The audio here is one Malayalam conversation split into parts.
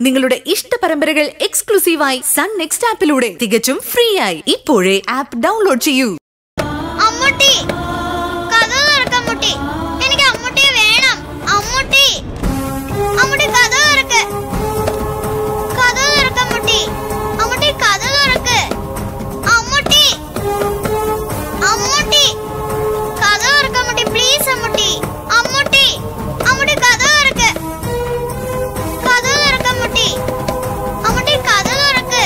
നിങ്ങളുടെ ഇഷ്ട പരമ്പരകൾ എക്സ്ക്ലൂസീവായി സൺ നെക്സ്റ്റ് ആപ്പിലൂടെ തികച്ചും ഫ്രീ ആയി ഇപ്പോഴേ ആപ്പ് ഡൗൺലോഡ് ചെയ്യൂ. അമ്മൂട്ടി, കഥ തുറക്ക് അമ്മൂട്ടി. എനിക്ക് അമ്മൂട്ടിയെ വേണം. അമ്മൂട്ടി, അമ്മൂട്ടി കഥ തുറക്ക്. കഥ തുറക്ക് അമ്മൂട്ടി. അമ്മൂട്ടി കഥ തുറക്ക്. അമ്മൂട്ടി, അമ്മൂട്ടി കഥ തുറക്ക് അമ്മൂട്ടി. പ്ലീസ് അമ്മൂട്ടി. അമ്മൂട്ടി, അമ്മൂട്ടി കഥ തുറക്ക്. കഥ തുറക്ക് അമ്മൂട്ടി. അമ്മൂട്ടി കഥ തുറക്ക്.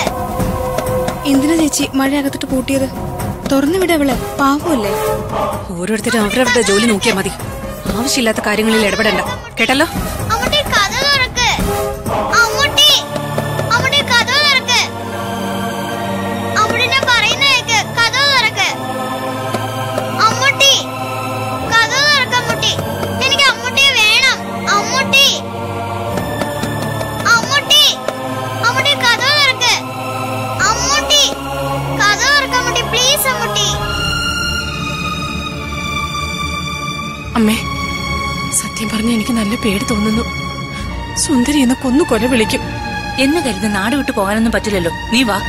എന്തിനാ ചേച്ചി മഴ അകത്തിട്ട് പൂട്ടിയത്? തുറന്നു വിട, അവള് പാവമല്ലേ. ഓരോരുത്തരും അവരവരുടെ ജോലി നോക്കിയാൽ മതി. ആവശ്യമില്ലാത്ത കാര്യങ്ങളിൽ ഇടപെടണ്ട, കേട്ടല്ലോ. അമ്മൂട്ടി കഥ തുറക്ക്. അമ്മൂട്ടി, അമ്മൂട്ടി കഥ തുറക്ക്. അമ്മൂട്ടി ഞാൻ പറയുന്ന കേക്ക്. കഥ തുറക്ക്. അമ്മൂട്ടി, കഥ തുറക്ക് അമ്മൂട്ടി. എനിക്ക് അമ്മൂട്ടിയെ വേണം. അമ്മൂട്ടി, അമ്മൂട്ടി, അമ്മൂട്ടി കഥ തുറക്ക്. അമ്മൂട്ടി, കഥ തുറക്ക് അമ്മൂട്ടി. പ്ലീസ് അമ്മൂട്ടി. അമ്മേ, സത്യം പറഞ്ഞ എനിക്ക് നല്ല പേടി തോന്നുന്നു. സുന്ദരി എന്ന കൊന്നു കൊല വിളിക്കും എന്ന് കരുതി നാട് വിട്ടു പോകാനൊന്നും പറ്റില്ലല്ലോ. നീ വാ.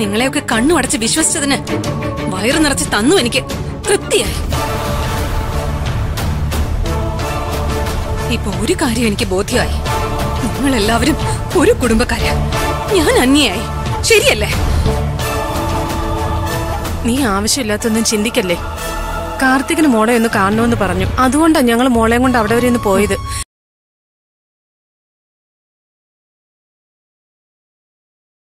നിങ്ങളെയൊക്കെ കണ്ണു അടച്ച് വിശ്വസിച്ചതിന് വയറു നിറച്ച് തന്നു എനിക്ക് തൃപ്തിയായി. ഇപ്പൊ ഒരു കാര്യം എനിക്ക് ബോധ്യമായി. നിങ്ങളെല്ലാവരും ഒരു കുടുംബക്കാരാ. ഞാൻ അന്യയായി, ശരിയല്ലേ? നീ ആവശ്യമില്ലാത്തൊന്നും ചിന്തിക്കല്ലേ. കാർത്തികിന് മോളെ ഒന്ന് കാണണമെന്ന് പറഞ്ഞു. അതുകൊണ്ടാണ് ഞങ്ങൾ മോളെയും കൊണ്ട് അവിടെ വരെ ഒന്ന് പോയത്.